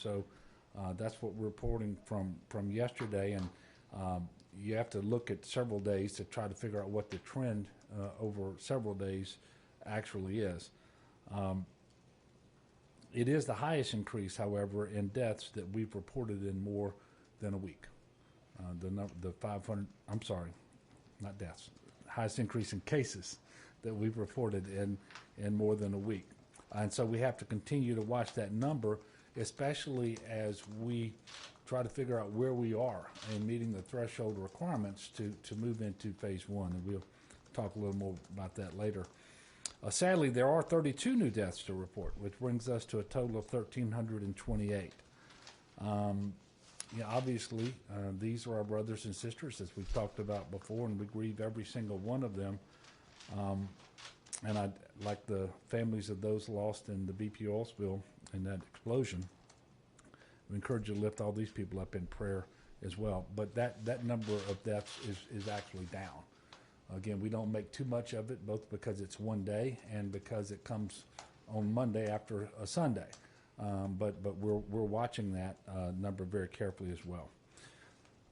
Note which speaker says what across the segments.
Speaker 1: so that's what we're reporting from yesterday. And you have to look at several days to try to figure out what the trend over several days actually is. It is the highest increase, however, in deaths that we've reported in more than a week. The 500, I'm sorry, not deaths, highest increase in cases that we've reported in more than a week. And so we have to continue to watch that number, especially as we try to figure out where we are in meeting the threshold requirements to move into phase one. And we'll talk a little more about that later. Sadly, there are 32 new deaths to report, which brings us to a total of 1,328. Obviously, these are our brothers and sisters, as we've talked about before, and we grieve every single one of them. And I'd like the families of those lost in the BP oil spill and that explosion. We encourage you to lift all these people up in prayer as well. But that number of deaths is actually down. Again, we don't make too much of it, both because it's one day and because it comes on Monday after a Sunday. But we're watching that number very carefully as well.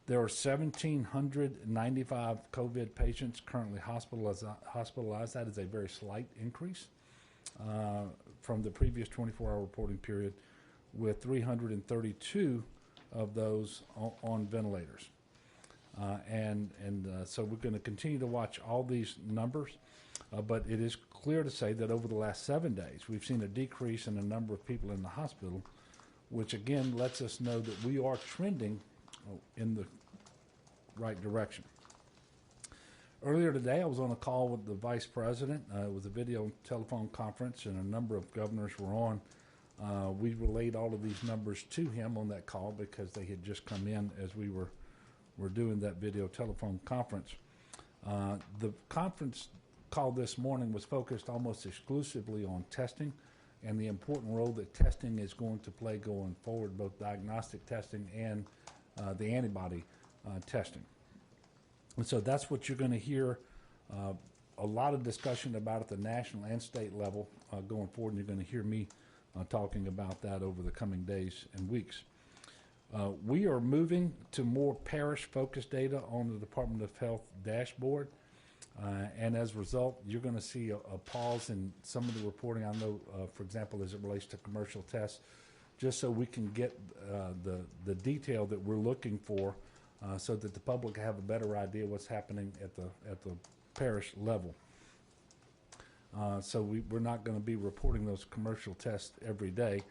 Speaker 1: There are 1,795 COVID patients currently hospitalized. That is a very slight increase from the previous 24-hour reporting period, with 332 of those on ventilators. So we're going to continue to watch all these numbers, but it is clear to say that over the last 7 days, we've seen a decrease in the number of people in the hospital, which again lets us know that we are trending in the right direction. Earlier today, I was on a call with the vice president. It was a video telephone conference, and a number of governors were on. We relayed all of these numbers to him on that call because they had just come in as we were doing that video telephone conference. The conference call this morning was focused almost exclusively on testing and the important role that testing is going to play going forward, both diagnostic testing and the antibody testing. And so that's what you're going to hear a lot of discussion about at the national and state level going forward, and you're going to hear me talking about that over the coming days and weeks. We are moving to more parish-focused data on the Department of Health dashboard, and as a result, you're going to see a pause in some of the reporting. I know, for example, as it relates to commercial tests, just so we can get the detail that we're looking for, so that the public have a better idea what's happening at the parish level. So we're not going to be reporting those commercial tests every day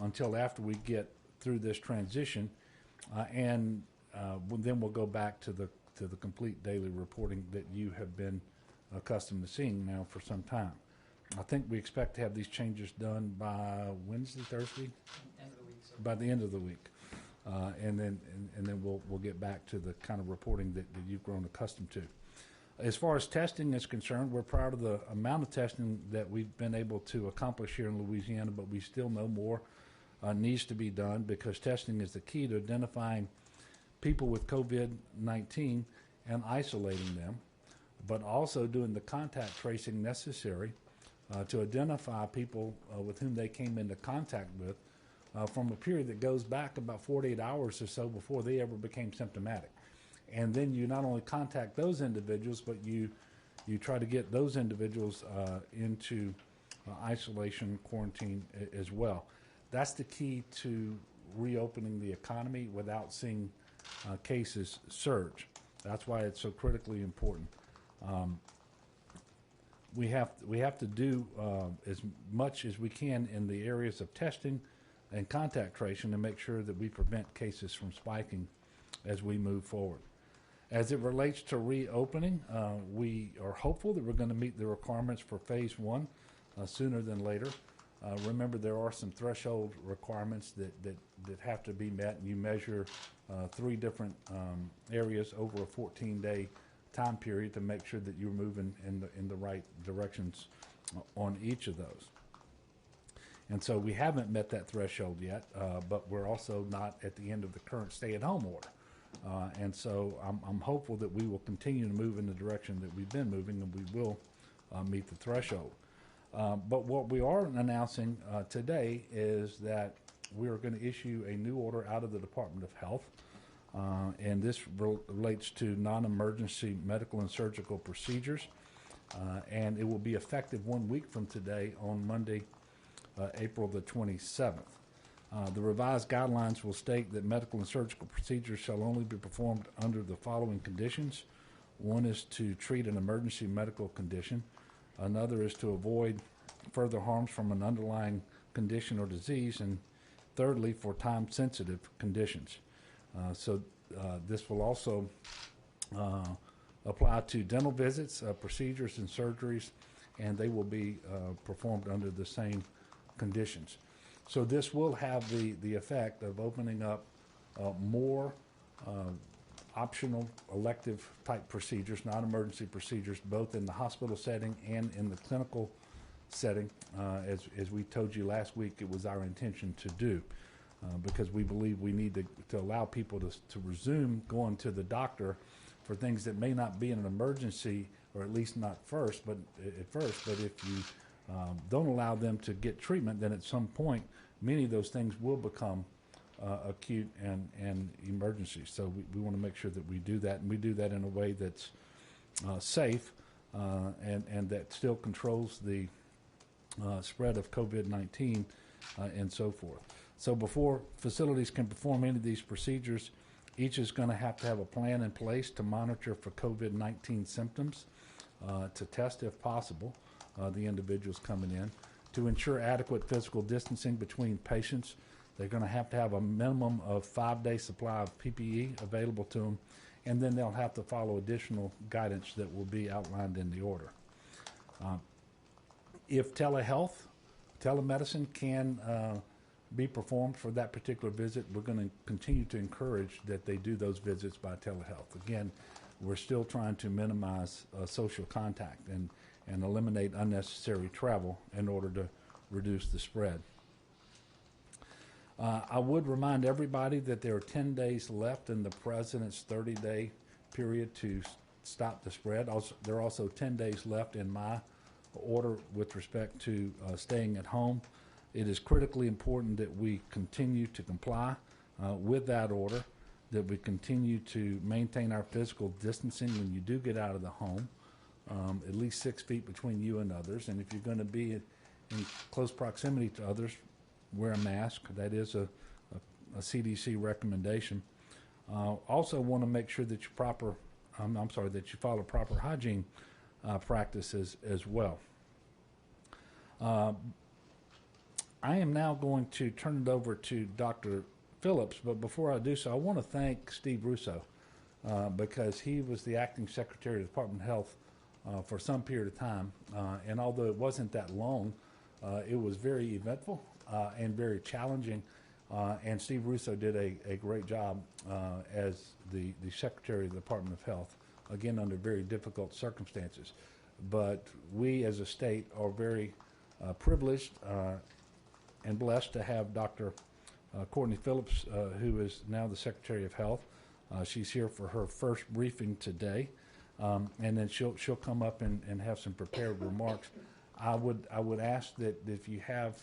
Speaker 1: until after we get through this transition, and then we'll go back to the complete daily reporting that you have been accustomed to seeing now for some time. I think we expect to have these changes done by Wednesday, Thursday,
Speaker 2: end of the week, so.
Speaker 1: by the end of the week, and then we'll get back to the kind of reporting that you've grown accustomed to. As far as testing is concerned, we're proud of the amount of testing that we've been able to accomplish here in Louisiana, but we still know more needs to be done, because testing is the key to identifying people with COVID-19 and isolating them, but also doing the contact tracing necessary to identify people with whom they came into contact with from a period that goes back about 48 hours or so before they ever became symptomatic. And then you not only contact those individuals, but you try to get those individuals into isolation, quarantine as well. That's the key to reopening the economy without seeing cases surge. That's why it's so critically important. We have to do as much as we can in the areas of testing and contact tracing to make sure that we prevent cases from spiking as we move forward. As it relates to reopening, we are hopeful that we're going to meet the requirements for phase one sooner than later. Remember, there are some threshold requirements that have to be met, and you measure 3 different areas over a 14-day time period to make sure that you're moving in the right directions on each of those. And so we haven't met that threshold yet, but we're also not at the end of the current stay-at-home order. And so I'm hopeful that we will continue to move in the direction that we've been moving, and we will meet the threshold. But what we are announcing today is that we are going to issue a new order out of the Department of Health, and this relates to non-emergency medical and surgical procedures, and it will be effective 1 week from today on Monday, April the 27th. The revised guidelines will state that medical and surgical procedures shall only be performed under the following conditions. One is to treat an emergency medical condition. Another is to avoid further harms from an underlying condition or disease. And thirdly, for time-sensitive conditions. This will also apply to dental visits, procedures, and surgeries, and they will be performed under the same conditions. So this will have the effect of opening up more optional elective type procedures, non-emergency procedures, both in the hospital setting and in the clinical setting. As we told you last week, it was our intention to do, because we believe we need to allow people to resume going to the doctor for things that may not be an emergency, or at least not at first, but if you don't allow them to get treatment, then at some point many of those things will become acute and emergencies. So we want to make sure that we do that, and we do that in a way that's safe and that still controls the spread of COVID-19 and so forth. So before facilities can perform any of these procedures, each is going to have a plan in place to monitor for COVID-19 symptoms, to test if possible the individuals coming in, to ensure adequate physical distancing between patients. They're going to have a minimum of 5-day supply of PPE available to them, and then they'll have to follow additional guidance that will be outlined in the order. If telemedicine can be performed for that particular visit, we're going to continue to encourage that they do those visits by telehealth. Again, we're still trying to minimize social contact and eliminate unnecessary travel in order to reduce the spread. I would remind everybody that there are 10 days left in the President's 30-day period to stop the spread. There are also 10 days left in my order with respect to staying at home. It is critically important that we continue to comply with that order, that we continue to maintain our physical distancing when you do get out of the home, at least 6 feet between you and others. And if you're going to be in close proximity to others, wear a mask. That is a CDC recommendation. Also want to make sure that you follow proper hygiene practices as well. I am now going to turn it over to Dr. Phillips, but before I do so, I want to thank Steve Russo because he was the acting secretary of the Department of Health for some period of time, and although it wasn't that long, it was very eventful and very challenging, and Steve Russo did a great job as the secretary of the Department of Health, again under very difficult circumstances. But we as a state are very privileged and blessed to have Dr. Courtney Phillips, who is now the Secretary of Health. She's here for her first briefing today, and then she'll come up and have some prepared remarks. I would ask that if you have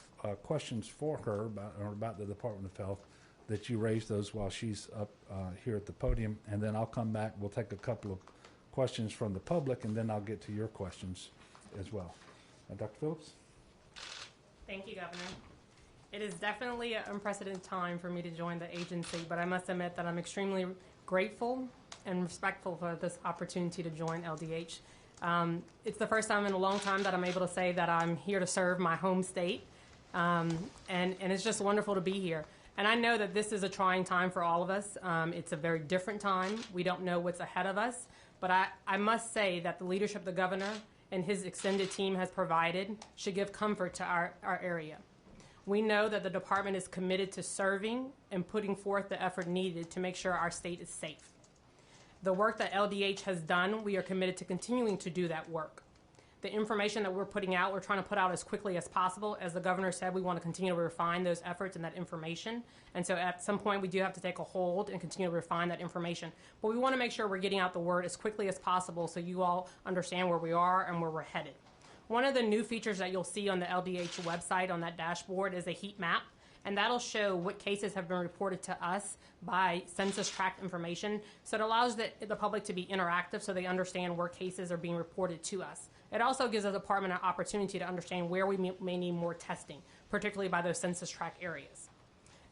Speaker 1: questions for her about the Department of Health, that you raise those while she's up here at the podium, and then I'll come back. We'll take a couple of questions from the public, and then I'll get to your questions as well. Dr. Phillips?
Speaker 2: Thank you, Governor. It is definitely an unprecedented time for me to join the agency, but I must admit that I'm extremely grateful and respectful for this opportunity to join LDH. It's the first time in a long time that I'm able to say that I'm here to serve my home state, and it's just wonderful to be here. And I know that this is a trying time for all of us. It's a very different time. We don't know what's ahead of us, but I must say that the leadership the governor and his extended team has provided should give comfort to our area. We know that the department is committed to serving and putting forth the effort needed to make sure our state is safe. The work that LDH has done, we are committed to continuing to do that work. The information that we're putting out, we're trying to put out as quickly as possible. As the governor said, we want to continue to refine those efforts and that information. And so at some point, we do have to take a hold and continue to refine that information. But we want to make sure we're getting out the word as quickly as possible so you all understand where we are and where we're headed. One of the new features that you'll see on the LDH website on that dashboard is a heat map. and that'll show what cases have been reported to us by census tract information. So it allows the public to be interactive so they understand where cases are being reported to us. It also gives the department an opportunity to understand where we may need more testing, particularly by those census tract areas.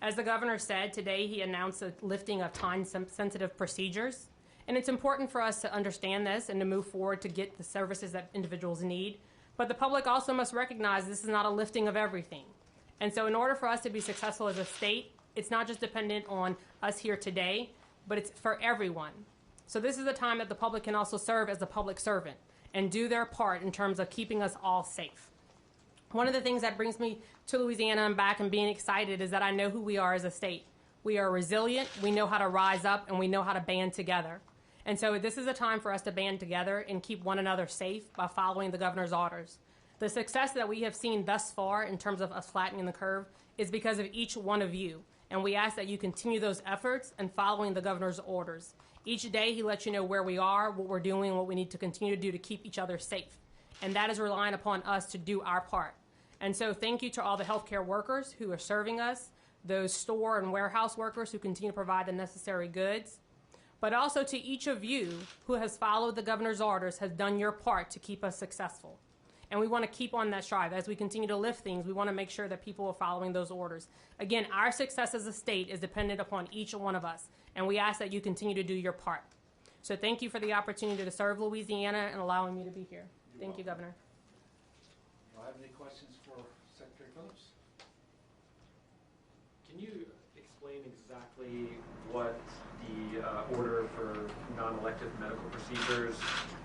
Speaker 2: As the governor said, today he announced a lifting of time-sensitive procedures. And it's important for us to understand this and to move forward to get the services that individuals need. But the public also must recognize this is not a lifting of everything. And so in order for us to be successful as a state, it's not just dependent on us here today, but it's for everyone. So this is a time that the public can also serve as a public servant and do their part in terms of keeping us all safe. One of the things that brings me to Louisiana and back and being excited is that I know who we are as a state. We are resilient, we know how to rise up, and we know how to band together. And so this is a time for us to band together and keep one another safe by following the governor's orders. The success that we have seen thus far in terms of us flattening the curve is because of each one of you. And we ask that you continue those efforts and following the governor's orders. Each day he lets you know where we are, what we're doing, what we need to continue to do to keep each other safe. And that is relying upon us to do our part. And so thank you to all the healthcare workers who are serving us, those store and warehouse workers who continue to provide the necessary goods, but also to each of you who has followed the governor's orders, has done your part to keep us successful. And we want to keep on that strive. As we continue to lift things, we want to make sure that people are following those orders. Again, our success as a state is dependent upon each one of us, and we ask that you continue to do your part. So thank you for the opportunity to serve Louisiana and allowing me to be here. Thank you, Governor.
Speaker 1: Do I have any questions for Secretary Phillips?
Speaker 3: Can you explain exactly what the order for non-elective medical procedures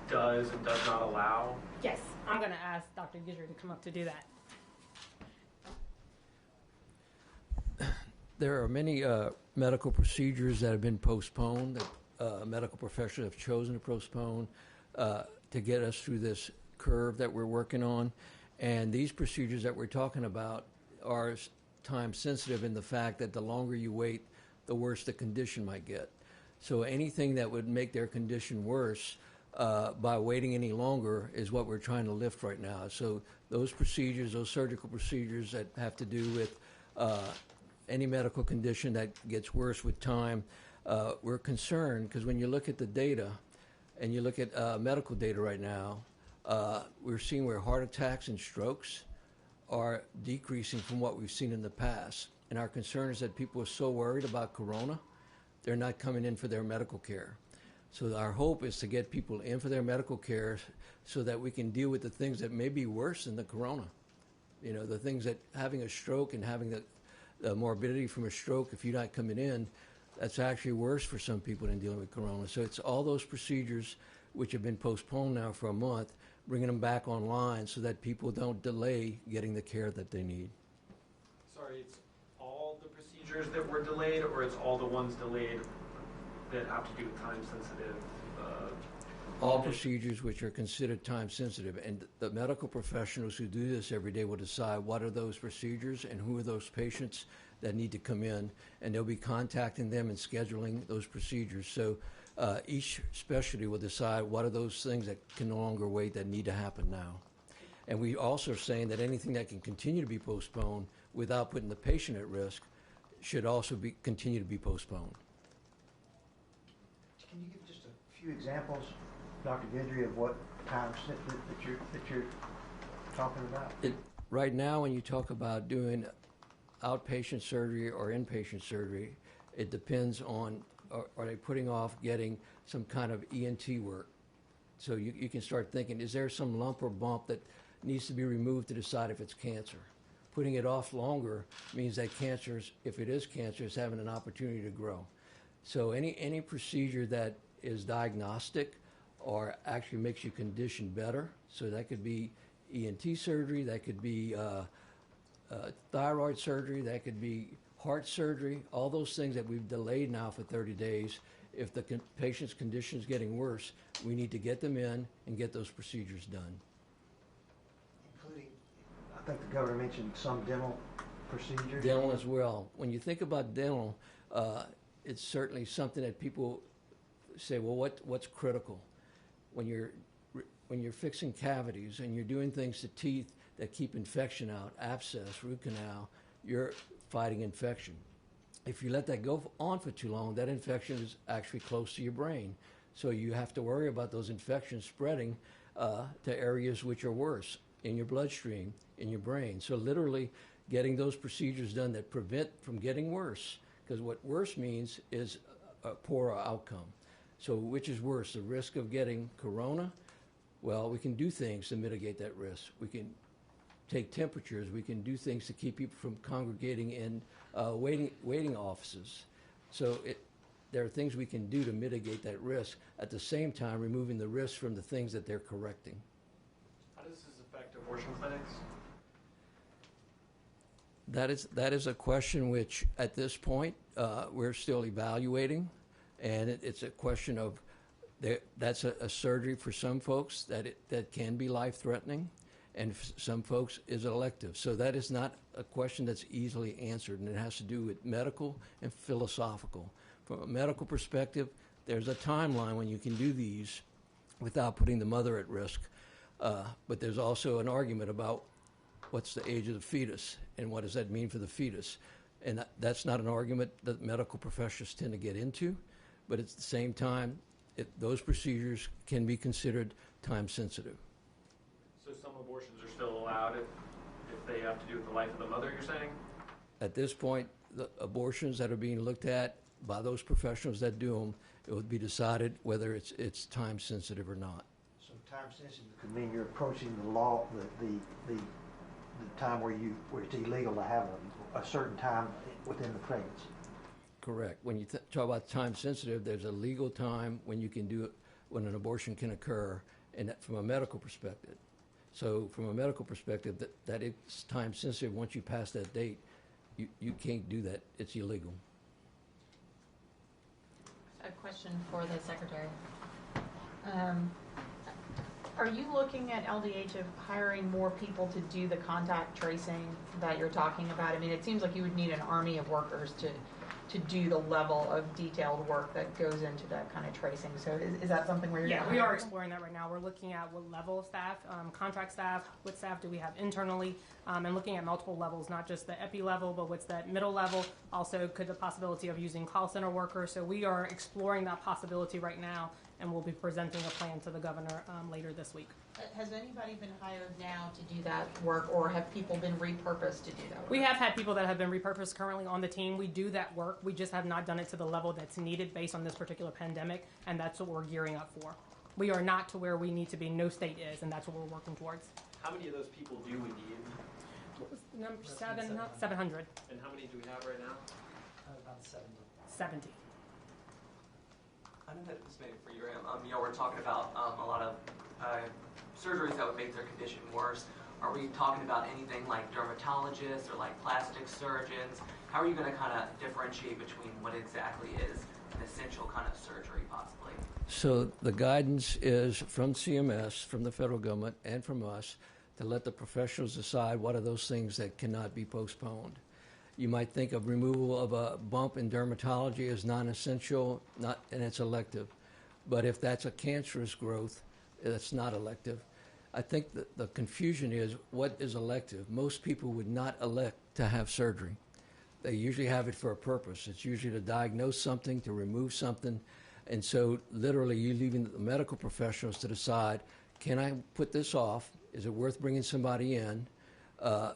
Speaker 3: does and does not allow?
Speaker 2: Yes, I'm going to ask Dr. Guidry to come up to do that.
Speaker 4: There are many medical procedures that have been postponed, that medical professionals have chosen to postpone to get us through this curve that we're working on. And these procedures that we're talking about are time sensitive in the fact that the longer you wait, the worse the condition might get. So anything that would make their condition worse by waiting any longer is what we're trying to lift right now. So those procedures, those surgical procedures that have to do with any medical condition that gets worse with time, we're concerned because when you look at the data and you look at medical data right now, we're seeing where heart attacks and strokes are decreasing from what we've seen in the past. And our concern is that people are so worried about corona, they're not coming in for their medical care. So our hope is to get people in for their medical care so that we can deal with the things that may be worse than the corona. You know, the things that having a stroke and having the morbidity from a stroke, if you're not coming in, that's actually worse for some people than dealing with corona. So it's all those procedures which have been postponed now for a month, bringing them back online so that people don't delay getting the care that they need.
Speaker 3: Sorry, it's all the procedures that were delayed, or it's all the ones delayed that have to do with time-sensitive?
Speaker 4: All procedures which are considered time-sensitive, and the medical professionals who do this every day will decide what are those procedures and who are those patients that need to come in, and they'll be contacting them and scheduling those procedures. So each specialty will decide what are those things that can no longer wait that need to happen now. And we also are saying that anything that can continue to be postponed without putting the patient at risk should also continue to be postponed.
Speaker 5: Can you give just a few examples, Dr. Guidry, of what time that you're talking about?
Speaker 4: Right now, when you talk about doing outpatient surgery or inpatient surgery, it depends on, are they putting off getting some kind of ENT work? So you can start thinking, is there some lump or bump that needs to be removed to decide if it's cancer? Putting it off longer means that cancer, if it is cancer, is having an opportunity to grow. So any procedure that is diagnostic or actually makes your condition better, so that could be ENT surgery, that could be thyroid surgery, that could be heart surgery, all those things that we've delayed now for 30 days. If the patient's condition is getting worse, we need to get them in and get those procedures done.
Speaker 5: Including, I think the governor mentioned some dental procedures.
Speaker 4: Dental as well. When you think about dental, it's certainly something that people say, well, what's critical? When you're fixing cavities and you're doing things to teeth that keep infection out, abscess, root canal, you're fighting infection. If you let that go on for too long, that infection is actually close to your brain. So you have to worry about those infections spreading to areas which are worse in your bloodstream, in your brain. So literally getting those procedures done that prevent from getting worse, because what worse means is a poorer outcome. So which is worse, the risk of getting corona? Well, we can do things to mitigate that risk. We can take temperatures. We can do things to keep people from congregating in waiting offices. So there are things we can do to mitigate that risk, at the same time removing the risk from the things that they're correcting.
Speaker 3: How does this affect abortion clinics?
Speaker 4: That is a question which, at this point, we're still evaluating, and it's a question of that's a surgery for some folks that can be life-threatening, and some folks is elective. So that is not a question that's easily answered, and it has to do with medical and philosophical. From a medical perspective, there's a timeline when you can do these without putting the mother at risk, but there's also an argument about what's the age of the fetus and what does that mean for the fetus. And that's not an argument that medical professionals tend to get into, but at the same time, those procedures can be considered time sensitive.
Speaker 3: So some abortions are still allowed if they have to do with the life of the mother, you're saying?
Speaker 4: At this point, the abortions that are being looked at by those professionals that do them, it would be decided whether it's time sensitive or not.
Speaker 5: So time sensitive could mean you're approaching the law, the time where it's illegal to have a certain time within the pregnancy.
Speaker 4: Correct. When you talk about time sensitive, there's a legal time when you can do it, when an abortion can occur, and from a medical perspective. So from a medical perspective, that it's time sensitive. Once you pass that date, you can't do that. It's illegal.
Speaker 6: A question for the secretary. Are you looking at LDH of hiring more people to do the contact tracing that you're talking about? I mean, it seems like you would need an army of workers to do the level of detailed work that goes into that kind of tracing. So is that something where you're
Speaker 2: Yeah,
Speaker 6: gonna
Speaker 2: we
Speaker 6: hire
Speaker 2: are
Speaker 6: them?
Speaker 2: exploring that right now. We're looking at what level of staff, contract staff, what staff do we have internally, and looking at multiple levels, not just the epi level, but what's that middle level. Also, could the possibility of using call center workers. So we are exploring that possibility right now, and we'll be presenting a plan to the governor later this week.
Speaker 6: Has anybody been hired now to do that work, or have people been repurposed to do that work?
Speaker 2: We have had people that have been repurposed currently on the team. We do that work. We just have not done it to the level that's needed based on this particular pandemic, and that's what we're gearing up for. We are not to where we need to be. No state is, and that's what we're working towards.
Speaker 3: How many of those people do we need?
Speaker 2: What was the number? 700.
Speaker 3: And how many do we have right now?
Speaker 7: About 70.
Speaker 2: 70.
Speaker 8: I know that this may be for you, Ram. We're talking about a lot of surgeries that would make their condition worse. Are we talking about anything like dermatologists or like plastic surgeons? How are you going to kind of differentiate between what exactly is an essential kind of surgery, possibly?
Speaker 4: So the guidance is from CMS, from the federal government, and from us to let the professionals decide what are those things that cannot be postponed. You might think of removal of a bump in dermatology as non-essential, and it's elective. But if that's a cancerous growth, that's not elective. I think that the confusion is what is elective. Most people would not elect to have surgery. They usually have it for a purpose. It's usually to diagnose something, to remove something. And so literally you're leaving the medical professionals to decide, can I put this off? Is it worth bringing somebody in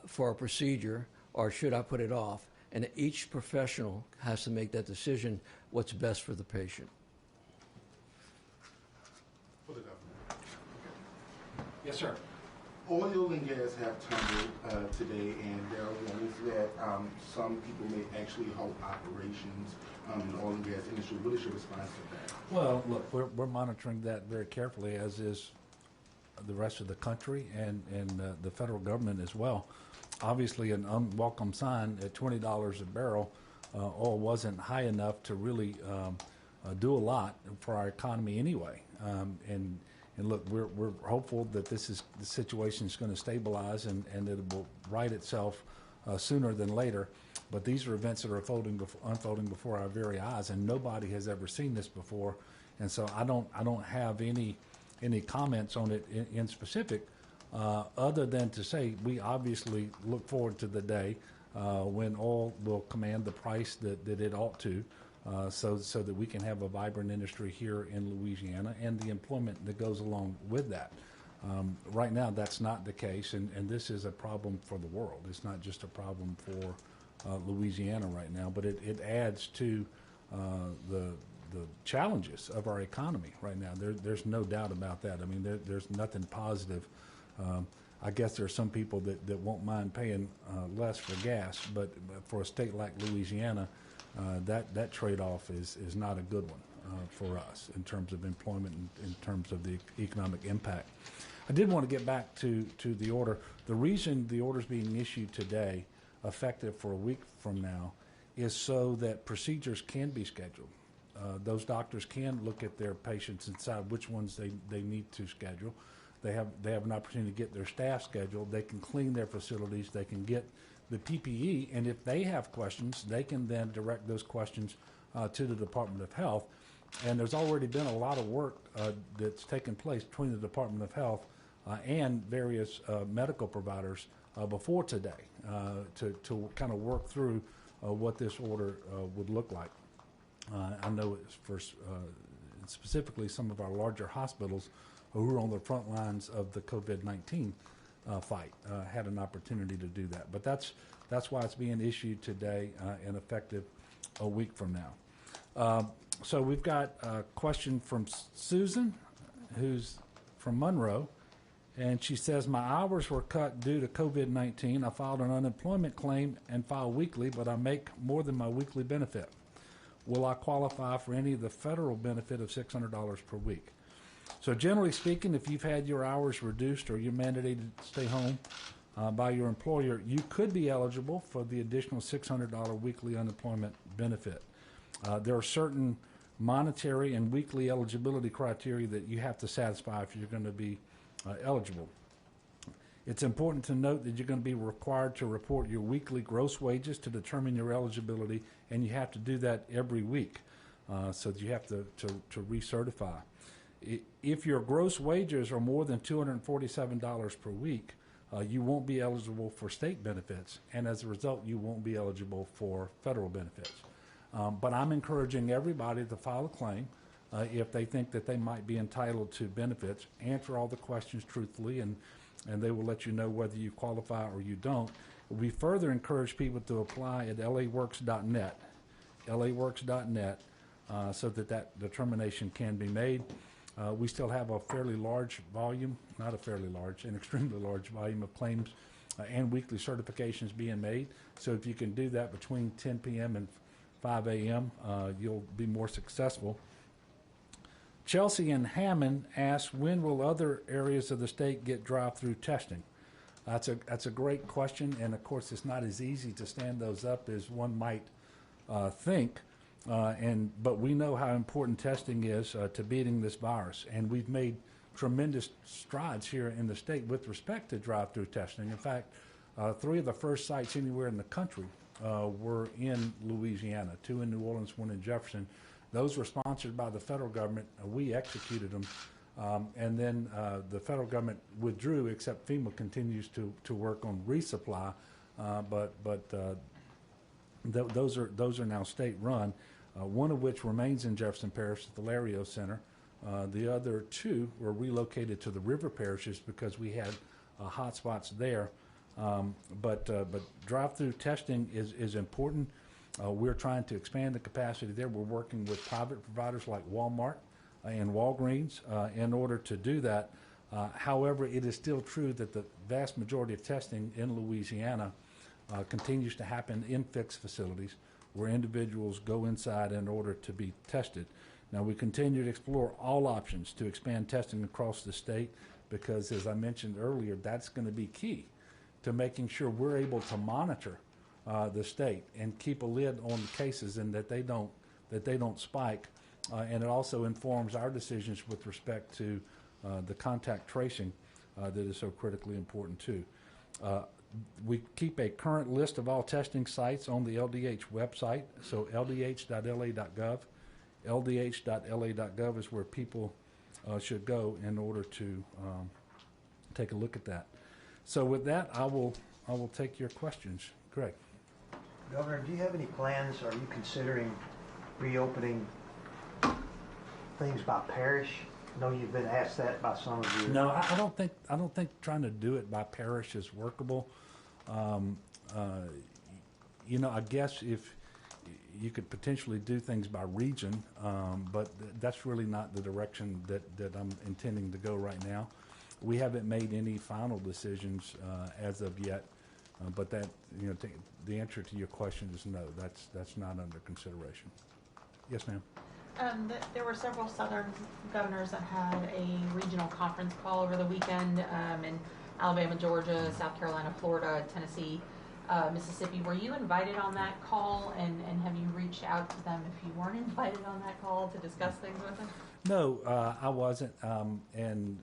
Speaker 4: for a procedure, or should I put it off? And each professional has to make that decision, what's best for the patient.
Speaker 9: For the government.
Speaker 1: Yes, sir.
Speaker 9: Oil and gas have tumbled today, and there are warnings that some people may actually halt operations in the oil and gas industry. What is your response to that?
Speaker 1: Well, look, we're monitoring that very carefully, as is the rest of the country and the federal government as well. Obviously, an unwelcome sign at $20 a barrel, oil wasn't high enough to really do a lot for our economy anyway. And look, we're hopeful that the situation is going to stabilize and it will right itself sooner than later. But these are events that are unfolding before our very eyes, and nobody has ever seen this before. And so I don't have any comments on it in specific, other than to say we obviously look forward to the day when oil will command the price that it ought to, so that we can have a vibrant industry here in Louisiana and the employment that goes along with that. Right now, that's not the case, and this is a problem for the world. It's not just a problem for Louisiana right now, but it adds to the challenges of our economy right now. There's no doubt about that. I mean, there's nothing positive. I guess there are some people that won't mind paying less for gas, but for a state like Louisiana, that trade-off is not a good one for us in terms of employment and in terms of the economic impact. I did want to get back to the order. The reason the order is being issued today, effective for a week from now, is so that procedures can be scheduled. Those doctors can look at their patients and decide which ones they need to schedule. They have an opportunity to get their staff scheduled. They can clean their facilities. They can get the PPE, and if they have questions, they can then direct those questions to the Department of Health. And there's already been a lot of work that's taken place between the Department of Health and various medical providers before today to kind of work through what this order would look like. I know it's for specifically some of our larger hospitals who are on the front lines of the COVID-19 fight had an opportunity to do that. But that's why it's being issued today and effective a week from now. So we've got a question from Susan, who's from Monroe, and she says, my hours were cut due to COVID-19. I filed an unemployment claim and file weekly, but I make more than my weekly benefit. Will I qualify for any of the federal benefit of $600 per week? So generally speaking, if you've had your hours reduced or you're mandated to stay home by your employer, you could be eligible for the additional $600 weekly unemployment benefit. There are certain monetary and weekly eligibility criteria that you have to satisfy if you're going to be eligible. It's important to note that you're going to be required to report your weekly gross wages to determine your eligibility, and you have to do that every week, so that you have to recertify. If your gross wages are more than $247 per week, you won't be eligible for state benefits, and as a result, you won't be eligible for federal benefits. But I'm encouraging everybody to file a claim if they think that they might be entitled to benefits. Answer all the questions truthfully, and they will let you know whether you qualify or you don't. We further encourage people to apply at laworks.net, so that determination can be made. We still have a fairly large volume, not a fairly large, an extremely large volume of claims and weekly certifications being made. So if you can do that between 10 p.m. and 5 a.m., you'll be more successful. Chelsea and Hammond asked, when will other areas of the state get drive-through testing? That's a great question, and of course it's not as easy to stand those up as one might think. But we know how important testing is to beating this virus, and we've made tremendous strides here in the state with respect to drive-through testing. In fact, 3 of the first sites anywhere in the country were in Louisiana, 2 in New Orleans, 1 in Jefferson. Those were sponsored by the federal government. We executed them, and then the federal government withdrew, except FEMA continues to work on resupply, but those are now state-run. One of which remains in Jefferson Parish at the Lario Center. The other 2 were relocated to the river parishes because we had hot spots there. But drive-through testing is important. We're trying to expand the capacity there. We're working with private providers like Walmart and Walgreens in order to do that. However, it is still true that the vast majority of testing in Louisiana continues to happen in fixed facilities where individuals go inside in order to be tested. Now, we continue to explore all options to expand testing across the state because, as I mentioned earlier, that's going to be key to making sure we're able to monitor the state and keep a lid on the cases and that they don't spike. And it also informs our decisions with respect to the contact tracing that is so critically important too. We keep a current list of all testing sites on the LDH website, so ldh.la.gov. ldh.la.gov is where people should go in order to take a look at that. So with that, I will take your questions. Greg.
Speaker 5: Governor, do you have any plans, are you considering reopening things by parish? I know you've been asked that by some of your.
Speaker 1: No, I don't think trying to do it by parish is workable. I guess if you could potentially do things by region, but that's really not the direction that I'm intending to go right now. We haven't made any final decisions as of yet, but that the answer to your question is no. That's not under consideration. Yes, ma'am.
Speaker 6: There were several southern governors that had a regional conference call over the weekend in Alabama, Georgia, South Carolina, Florida, Tennessee, Mississippi. Were you invited on that call, and have you reached out to them if you weren't invited on that call to discuss things with them?
Speaker 1: No, I wasn't, and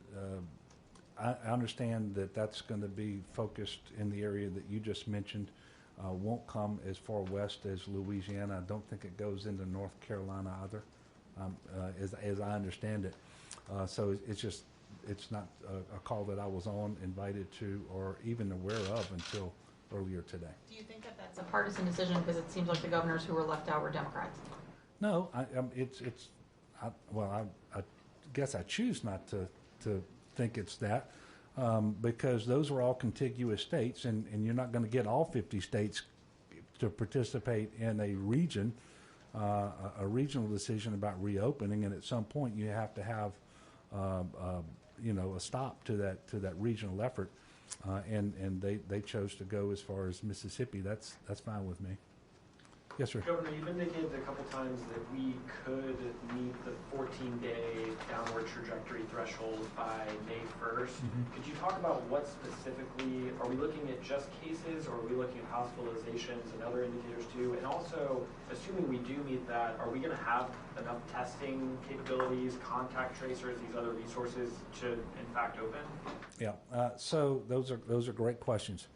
Speaker 1: I understand that that's going to be focused in the area that you just mentioned. Won't come as far west as Louisiana. I don't think it goes into North Carolina either, as I understand it. So it's not a call that I was invited to, or even aware of until earlier today.
Speaker 6: Do you think that that's a partisan decision, because it seems like the governors who were left out were Democrats?
Speaker 1: No, I guess I choose not to think it's that, because those are all contiguous states, and you're not going to get all 50 states to participate in a regional decision about reopening, and at some point you have to have a stop to that regional effort, and they chose to go as far as Mississippi. That's fine with me. Yes, sir.
Speaker 3: Governor, you've indicated a couple times that we could meet the 14-day downward trajectory threshold by May 1st.
Speaker 1: Mm-hmm.
Speaker 3: Could you talk about what specifically, are we looking at just cases, or are we looking at hospitalizations and other indicators too? And also, assuming we do meet that, are we going to have enough testing capabilities, contact tracers, these other resources to in fact open?
Speaker 1: Yeah, so those are great questions.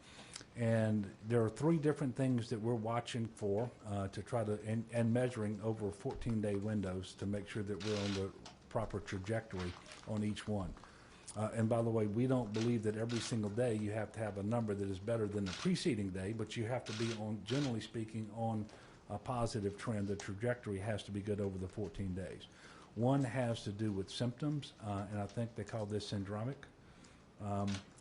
Speaker 1: And there are three different things that we're watching for to try to, and measuring over 14-day windows to make sure that we're on the proper trajectory on each one. And by the way, we don't believe that every single day you have to have a number that is better than the preceding day, but you have to be on, generally speaking, on a positive trend. The trajectory has to be good over the 14 days. One has to do with symptoms, and I think they call this syndromic.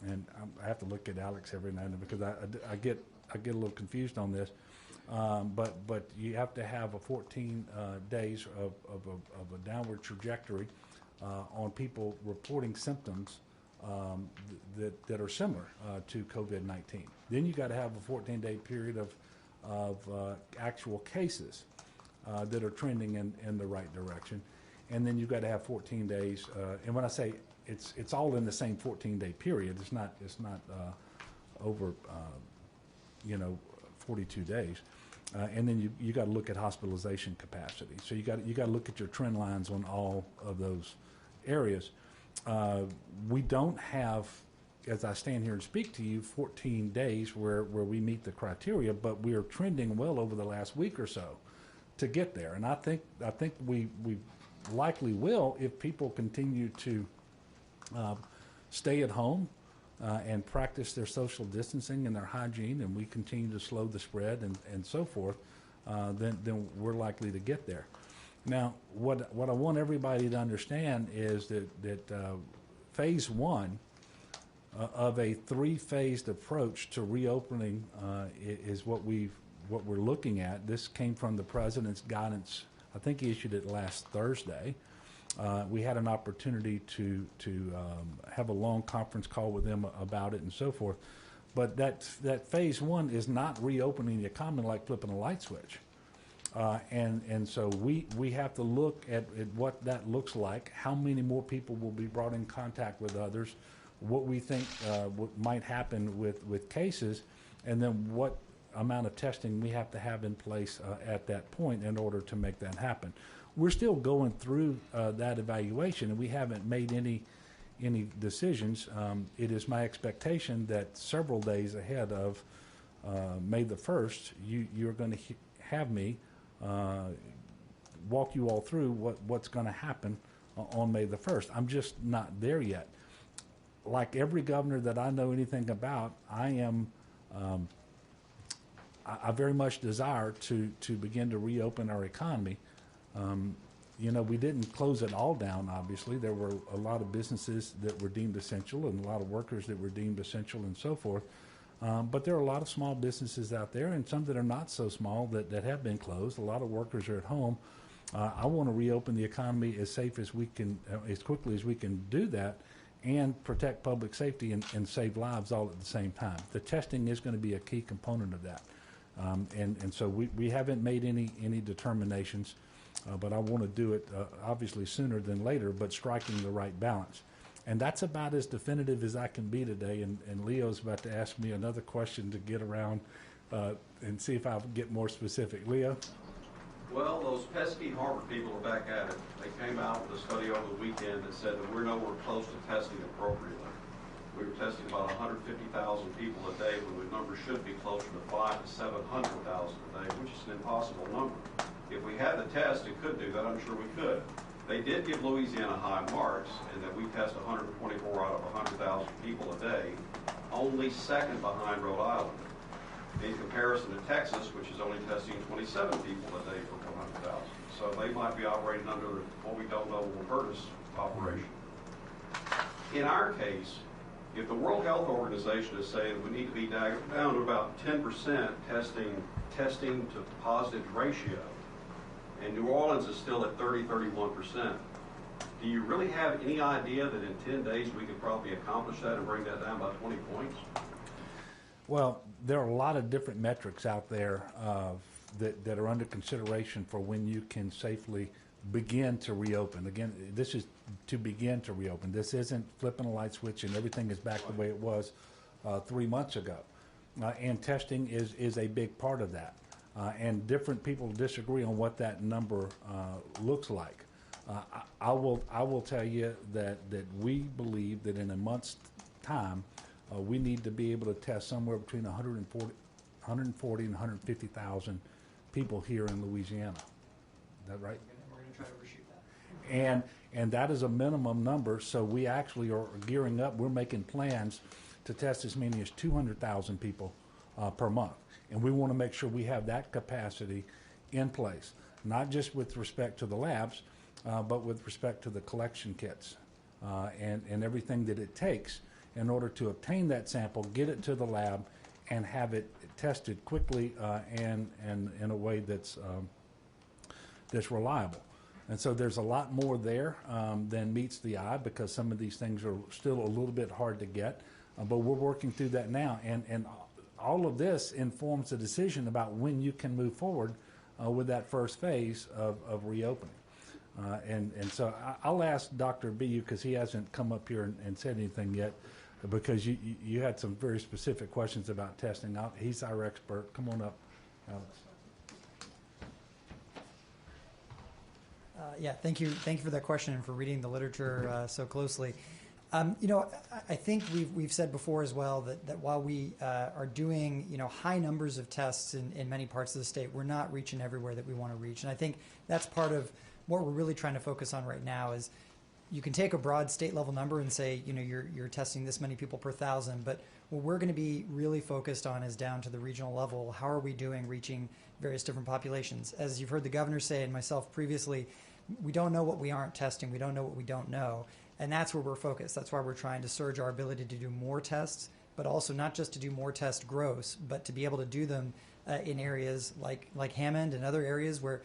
Speaker 1: And I have to look at Alex every now and then, because I get a little confused on this. But you have to have a 14 days of a downward trajectory on people reporting symptoms that are similar to COVID-19. Then you got to have a 14-day period of actual cases that are trending in the right direction, and then you've got to have 14 days. And when I say it's all in the same 14-day period. It's not over 42 days, and then you got to look at hospitalization capacity. So you got to look at your trend lines on all of those areas. We don't have, as I stand here and speak to you, 14 days where we meet the criteria, but we are trending well over the last week or so to get there, and I think we likely will if people continue to stay at home and practice their social distancing and their hygiene, and we continue to slow the spread and so forth, then we're likely to get there. Now, what I want everybody to understand is that phase one of a three-phased approach to reopening is what we're looking at. This came from the president's guidance. I think he issued it last Thursday. We had an opportunity to have a long conference call with them about it and so forth. But that phase one is not reopening the economy like flipping a light switch. And so we have to look at what that looks like, how many more people will be brought in contact with others, what we think what might happen with cases, and then what amount of testing we have to have in place at that point in order to make that happen. We're still going through that evaluation, and we haven't made any decisions. It is my expectation that several days ahead of May the 1st, you're going to have me walk you all through what's going to happen on May the 1st. I'm just not there yet. Like every governor that I know anything about, I am I very much desire to begin to reopen our economy. You know, we didn't close it all down, obviously. There were a lot of businesses that were deemed essential and a lot of workers that were deemed essential and so forth. But there are a lot of small businesses out there and some that are not so small that have been closed. A lot of workers are at home. I want to reopen the economy as safe as we can, as quickly as we can do that, and protect public safety and save lives all at the same time. The testing is going to be a key component of that. And so we haven't made any determinations. But I want to do it obviously sooner than later, but striking the right balance. And that's about as definitive as I can be today. And Leo's about to ask me another question to get around and see if I get more specific. Leo?
Speaker 7: Well, those pesky Harvard people are back at it. They came out with a study over the weekend that said that we're nowhere close to testing appropriately. We were testing about 150,000 people a day when the number should be closer to 500,000 to 700,000 a day, which is an impossible number. If we had the test and could do that, I'm sure we could. They did give Louisiana high marks in that we test 124 out of 100,000 people a day, only second behind Rhode Island. In comparison to Texas, which is only testing 27 people a day for 100,000. So they might be operating under what we don't know will hurt us operation. In our case, if the World Health Organization is saying we need to be down to about 10% testing to positive ratio, and New Orleans is still at 31%. Do you really have any idea that in 10 days we could probably accomplish that and bring that down by 20 points?
Speaker 1: Well, there are a lot of different metrics out there that are under consideration for when you can safely begin to reopen. Again, this is to begin to reopen. This isn't flipping a light switch and everything is back the way it was 3 months ago. And testing is a big part of that. And different people disagree on what that number looks like. I will tell you that we believe that in a month's time, we need to be able to test somewhere between 140 and 150,000 people here in Louisiana. Is that right?
Speaker 10: We're going to try to overshoot that.
Speaker 1: And that is a minimum number, so we actually are gearing up. We're making plans to test as many as 200,000 people per month. And we want to make sure we have that capacity in place, not just with respect to the labs, but with respect to the collection kits and everything that it takes in order to obtain that sample, get it to the lab, and have it tested quickly and in a way that's reliable. And so there's a lot more there than meets the eye, because some of these things are still a little bit hard to get, but we're working through that now. And all of this informs the decision about when you can move forward with that first phase of reopening. And so I'll ask Dr. Bu, because he hasn't come up here and said anything yet, because you had some very specific questions about testing. He's our expert. Come on up, Alex.
Speaker 10: Yeah, thank you for that question and for reading the literature so closely. You know, I think we've said before as well that while we are doing high numbers of tests in many parts of the state, we're not reaching everywhere that we want to reach. And I think that's part of what we're really trying to focus on right now. Is you can take a broad state level number and say you're testing this many people per thousand, but what we're going to be really focused on is down to the regional level. How are we doing reaching various different populations? As you've heard the governor say and myself previously, we don't know what we aren't testing. We don't know what we don't know. And that's where we're focused. That's why we're trying to surge our ability to do more tests, but also not just to do more tests gross, but to be able to do them in areas like Hammond and other areas where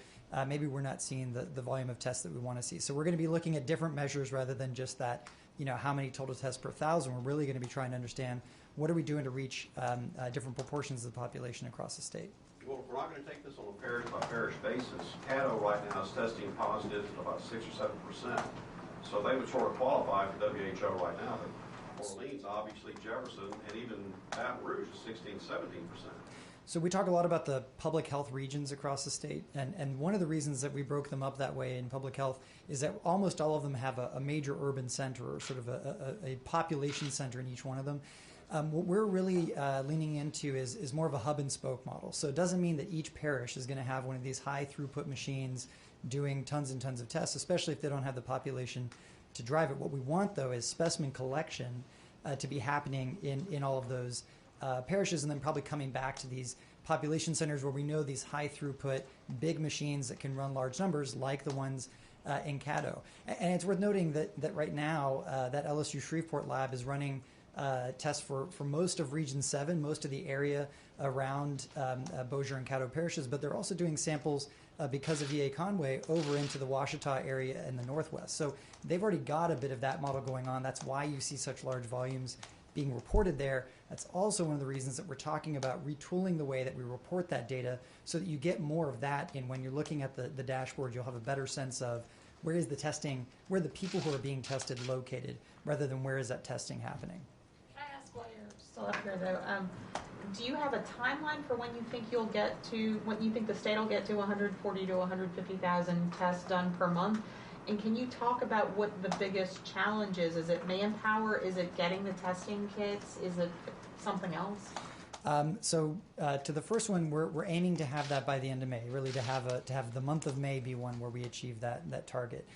Speaker 10: maybe we're not seeing the volume of tests that we want to see. So we're going to be looking at different measures rather than just that, how many total tests per thousand. We're really going to be trying to understand what are we doing to reach different proportions of the population across the state.
Speaker 7: Well, if we're not going to take this on a parish-by-parish basis, Caddo right now is testing positive at about 6 or 7%. So they would sort of qualify for WHO right now. But Orleans, obviously Jefferson, and even Baton Rouge is 16, 17%.
Speaker 10: So we talk a lot about the public health regions across the state, and one of the reasons that we broke them up that way in public health is that almost all of them have a major urban center or sort of a population center in each one of them. What we're really leaning into is more of a hub and spoke model. So it doesn't mean that each parish is going to have one of these high throughput machines doing tons and tons of tests, especially if they don't have the population to drive it. What we want, though, is specimen collection to be happening in all of those parishes, and then probably coming back to these population centers where we know these high throughput, big machines that can run large numbers, like the ones in Caddo. And it's worth noting that right now, that LSU Shreveport lab is running tests for most of Region 7, most of the area around Bossier and Caddo parishes, but they're also doing samples because of EA Conway over into the Washita area in the northwest. So they've already got a bit of that model going on. That's why you see such large volumes being reported there. That's also one of the reasons that we're talking about retooling the way that we report that data so that you get more of that. And when you're looking at the dashboard, you'll have a better sense of where is the testing, where are the people who are being tested located, rather than where is that testing happening.
Speaker 6: Can I ask while you're still up here though, do you have a timeline for when you think you'll get to, when you think the state will get to 140 to 150,000 tests done per month? And can you talk about what the biggest challenge is? Is it manpower? Is it getting the testing kits? Is it something else?
Speaker 10: To the first one, we're aiming to have that by the end of May. Really, to have the month of May be one where we achieve that target.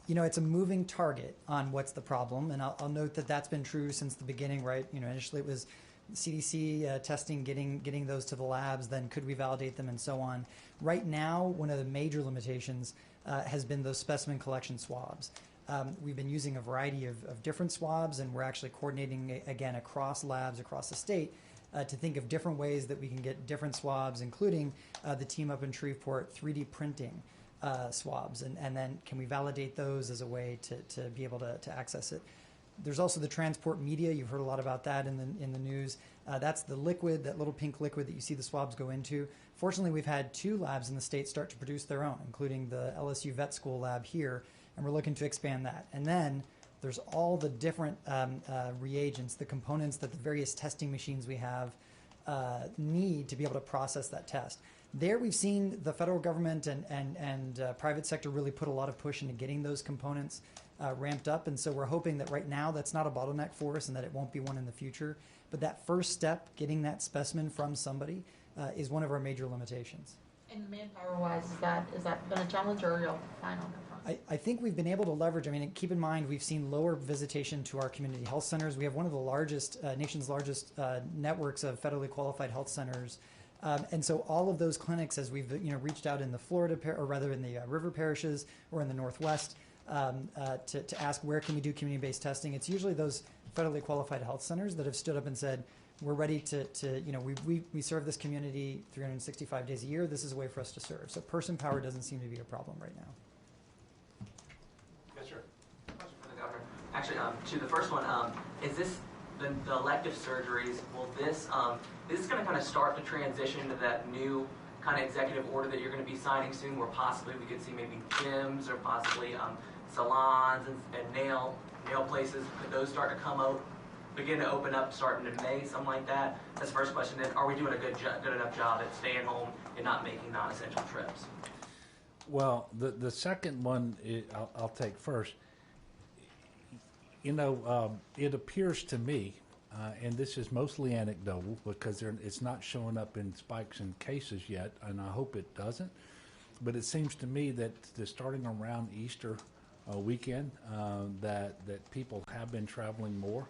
Speaker 10: It's a moving target on what's the problem, and I'll note that that's been true since the beginning. Right? Initially it was CDC testing, getting those to the labs. Then could we validate them, and so on. Right now, one of the major limitations has been those specimen collection swabs. We've been using a variety of different swabs, and we're actually coordinating, again, across labs across the state to think of different ways that we can get different swabs, including the team up in Shreveport 3D printing swabs. And then can we validate those as a way to be able to access it? There's also the transport media. You've heard a lot about that in the news. That's the liquid, that little pink liquid that you see the swabs go into. Fortunately, we've had 2 labs in the state start to produce their own, including the LSU Vet School lab here, and we're looking to expand that. And then there's all the different reagents, the components that the various testing machines we have need to be able to process that test. There we've seen the federal government and private sector really put a lot of push into getting those components ramped up, and so we're hoping that right now that's not a bottleneck for us and that it won't be one in the future. But that first step, getting that specimen from somebody, is one of our major limitations.
Speaker 6: And manpower-wise, is that been a challenge, or you'll find on that front?
Speaker 10: I think we've been able to leverage. Keep in mind, we've seen lower visitation to our community health centers. We have one of the largest, nation's largest networks of federally qualified health centers. And so all of those clinics, as we've reached out in the Florida, or rather in the river parishes or in the Northwest, to ask where can we do community-based testing, it's usually those federally qualified health centers that have stood up and said, we're ready to we serve this community 365 days a year. This is a way for us to serve. So person power doesn't seem to be a problem right now.
Speaker 3: Yes, sir.
Speaker 8: Question for the governor. Actually, to the first one, is this the elective surgeries? Will this is this going to kind of start the transition to that new kind of executive order that you're going to be signing soon, where possibly we could see maybe gyms or possibly salons and nail places? Could those start to come out, begin to open up starting in May, something like that? That's the first question. Then, are we doing a good enough job at staying home and not making non-essential trips?
Speaker 1: Well, the second one I'll take first. It appears to me, and this is mostly anecdotal because it's not showing up in spikes in cases yet, and I hope it doesn't, but it seems to me that starting around Easter weekend, that people have been traveling more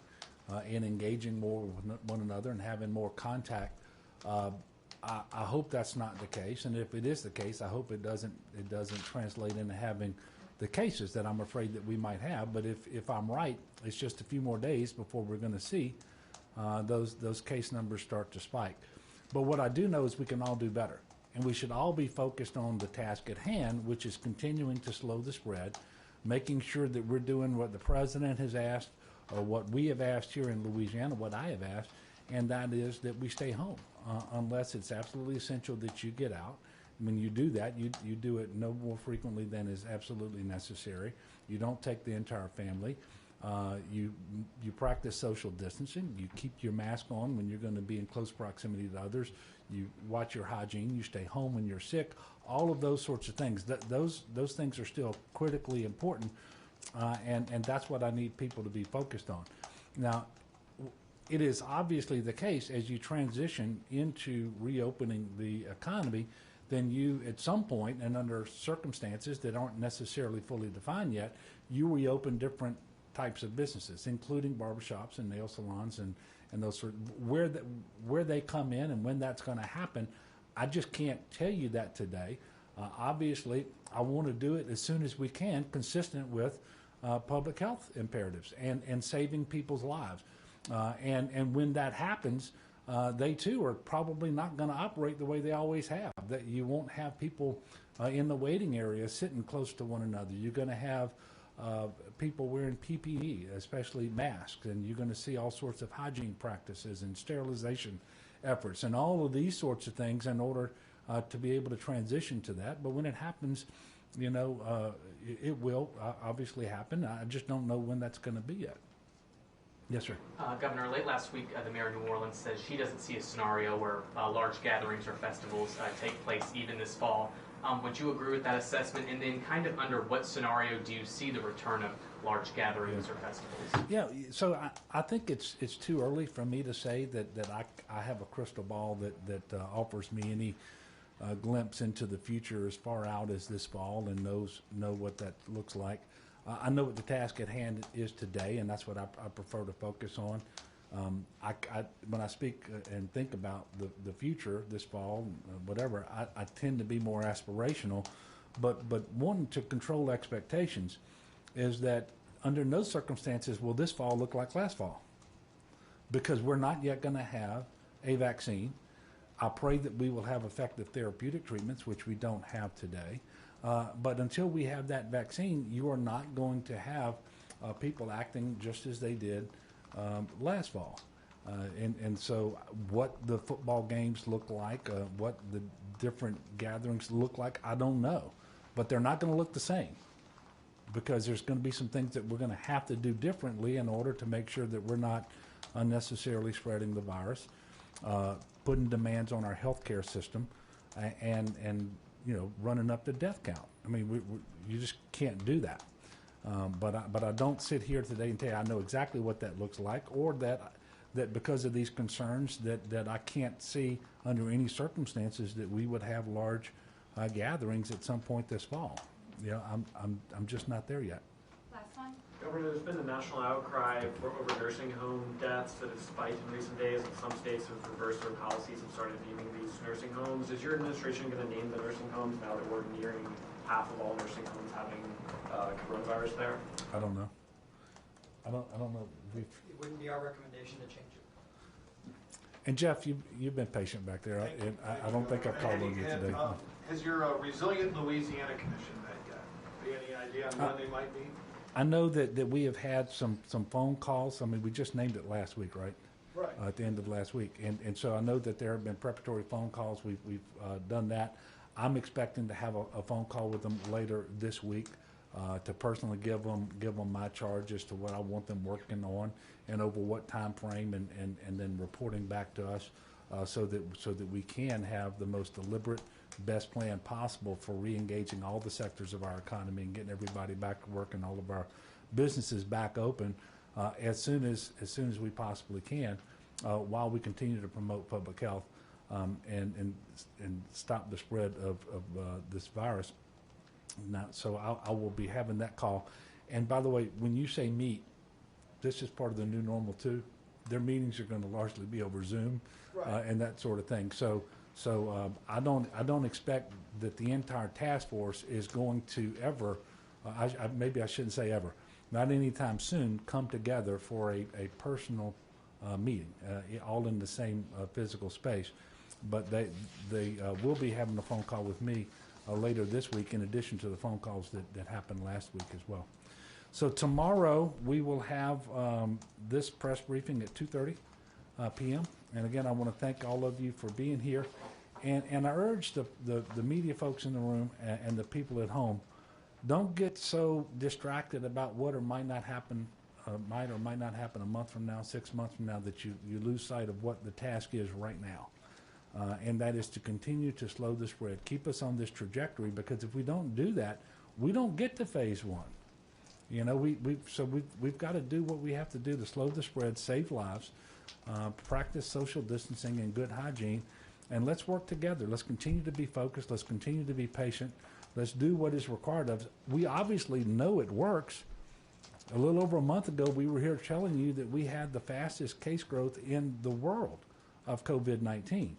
Speaker 1: and engaging more with one another and having more contact. I hope that's not the case, and if it is the case, I hope it doesn't translate into having the cases that I'm afraid that we might have. But if I'm right, it's just a few more days before we're going to see those case numbers start to spike. But what I do know is we can all do better, and we should all be focused on the task at hand, which is continuing to slow the spread, making sure that we're doing what the president has asked, or what we have asked here in Louisiana, what I have asked, and that is that we stay home unless it's absolutely essential that you get out. When you do that, you do it no more frequently than is absolutely necessary. You don't take the entire family. You practice social distancing. You keep your mask on when you're going to be in close proximity to others. You watch your hygiene. You stay home when you're sick. All of those sorts of things. Those things are still critically important, and that's what I need people to be focused on. Now, it is obviously the case as you transition into reopening the economy, then you, at some point, and under circumstances that aren't necessarily fully defined yet, you reopen different types of businesses, including barbershops and nail salons and those sort of, where they come in and when that's going to happen, I just can't tell you that today. Obviously, I want to do it as soon as we can, consistent with public health imperatives and saving people's lives. And when that happens, they too are probably not going to operate the way they always have. That you won't have people in the waiting area sitting close to one another. You're going to have people wearing PPE, especially masks, and you're going to see all sorts of hygiene practices and sterilization efforts and all of these sorts of things in order to be able to transition to that. But when it happens, you know, it will obviously happen. I just don't know when that's going to be yet. Yes, sir.
Speaker 11: Governor, late last week, the mayor of New Orleans said she doesn't see a scenario where large gatherings or festivals take place even this fall. Would you agree with that assessment? And then kind of under what scenario do you see the return of large gatherings or festivals?
Speaker 1: Yeah, so I think it's too early for me to say that I have a crystal ball that offers me any glimpse into the future as far out as this fall and know what that looks like. I know what the task at hand is today, and that's what I prefer to focus on. When I speak and think about the future this fall, whatever, I tend to be more aspirational, but wanting to control expectations is that under no circumstances will this fall look like last fall, because we're not yet going to have a vaccine. I pray that we will have effective therapeutic treatments, which we don't have today. But until we have that vaccine, you are not going to have people acting just as they did last fall. And so what the football games look like, what the different gatherings look like, I don't know. But they're not going to look the same, because there's going to be some things that we're going to have to do differently in order to make sure that we're not unnecessarily spreading the virus, putting demands on our healthcare system, and you know, running up the death count. I mean, you just can't do that. But I don't sit here today and tell you I know exactly what that looks like, or that because of these concerns that I can't see under any circumstances that we would have large gatherings at some point this fall. You know, I'm just not there yet.
Speaker 2: Last one.
Speaker 3: Governor, there's been a national outcry over nursing home deaths that has spiked in recent days, and some states have reversed their policies and started naming these nursing homes. Is your administration going to name the nursing homes now that we're nearing half of all nursing homes having coronavirus there?
Speaker 1: I don't know. I don't know.
Speaker 10: It wouldn't be our recommendation to change it.
Speaker 1: And Jeff, you've been patient back there. I don't think I've called on you today.
Speaker 12: Has your Resilient Louisiana Commission met yet? Any idea on when they might be?
Speaker 1: I know that we have had some phone calls. I mean, we just named it last week, right?
Speaker 12: Right.
Speaker 1: At the end of last week. And so I know that there have been preparatory phone calls. We've done that. I'm expecting to have a phone call with them later this week to personally give them my charge as to what I want them working on and over what time frame, and then reporting back to us so that we can have the most deliberate, best plan possible for re-engaging all the sectors of our economy and getting everybody back to work and all of our businesses back open as soon as we possibly can, while we continue to promote public health and stop the spread of this virus. Now, so I will be having that call. And by the way, when you say meet, this is part of the new normal too. Their meetings are going to largely be over Zoom, right, and that sort of thing. So I don't expect that the entire task force is going to ever, maybe I shouldn't say ever, not anytime soon, come together for a personal meeting, all in the same physical space. But they will be having a phone call with me later this week, in addition to the phone calls that happened last week as well. So tomorrow we will have this press briefing at 2:30 p.m. And again, I want to thank all of you for being here. And I urge the media folks in the room and the people at home, don't get so distracted about what or might not happen, might or might not happen a month from now, 6 months from now, that you lose sight of what the task is right now. And that is to continue to slow the spread, keep us on this trajectory, because if we don't do that, we don't get to phase one. You know, we've got to do what we have to do to slow the spread, save lives, practice social distancing and good hygiene, and let's work together. Let's continue to be focused. Let's continue to be patient. Let's do what is required of us. We obviously know it works. A little over a month ago, we were here telling you that we had the fastest case growth in the world of COVID-19.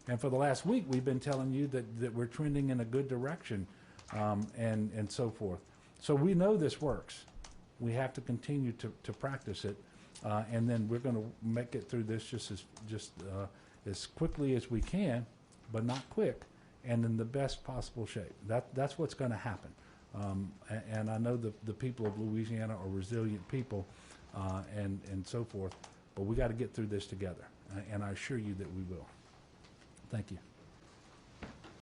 Speaker 1: And for the last week, we've been telling you that we're trending in a good direction, and so forth. So we know this works. We have to continue to practice it, and then we're going to make it through this just as quickly as we can, but not quick, and in the best possible shape. That's what's going to happen. And I know the people of Louisiana are resilient people, and so forth, but we got to get through this together, and I assure you that we will. Thank you.